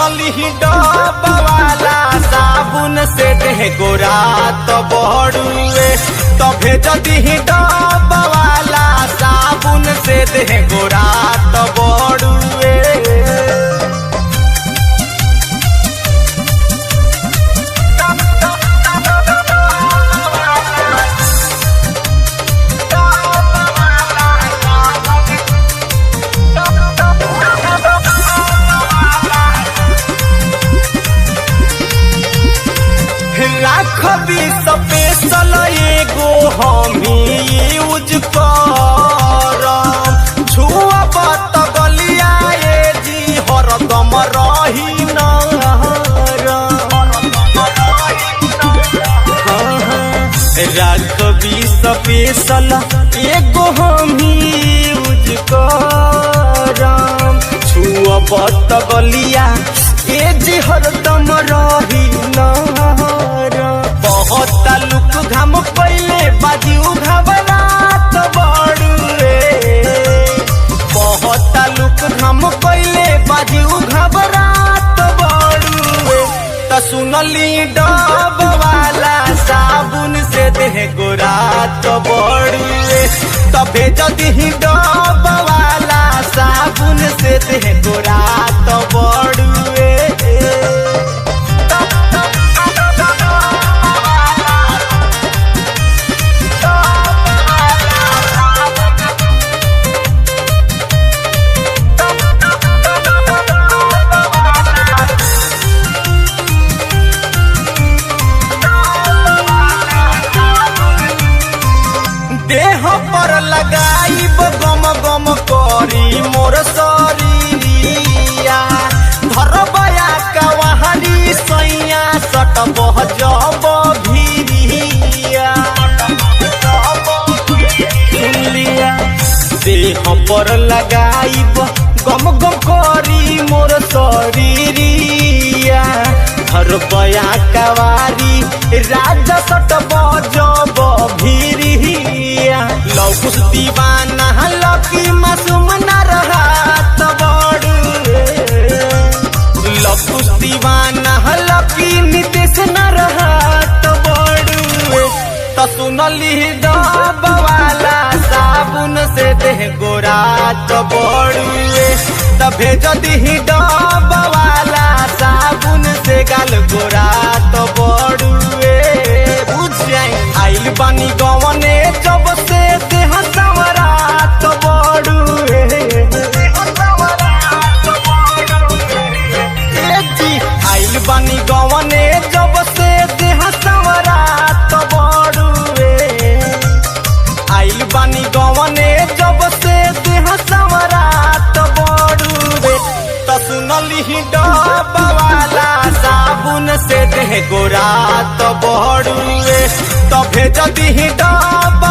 सुनली डब वाला साबुन से देह गोरा तो बड़ुए तो भेज दी डब वाला साबुन से देह गोरा तो बड़ुए। राखबी स्पेशल एगो हमी यूज करम छुअब त गलिया ए जी हरदम रही राखबी स्पेशल एगो हमी यूज करम छुअब त गलिया ए जी हरदम रही बहुत तालुक घाम पहले बाजू घबरात बड़ुए बहुत तालुक घाम पहले बाजू घबरात बड़ुए त सुनली डब वाला साबुन से देह गोरा तो बड़ुए त भेज दी डब वाला साबुन से देह गोरा तो बड़ुए। देह पर लगाइब गम गम करी मोर शरीरिया धरबया कवाहरी सैया सट बहजब भीरिया देह पर लगाइब गम गम करी मोर शरीरिया धरबया कवारी राजा सट बहजब भीरिया लौकुस दीवाना लकी मासूम न रहा तो बड़ुए लौकुस दीवाना लकी नितेश न रहा तो बड़ुए तो सुनली डब वाला साबुन से देह गोरा तो बड़ुए तो भेज दी डब वाला साबुन से गाल गोरा तो बड़ुए। आइल बानी गवने जब से देह सवरा तो बड़ुए आइल बानी गवने जब से देह सवरा तो बड़ुए आइल बानी गवने जब से देह सवरा तो बड़ुए तो सुनली डब वाला साबुन से देह गोरा तो बड़ुए तो भेज दी डब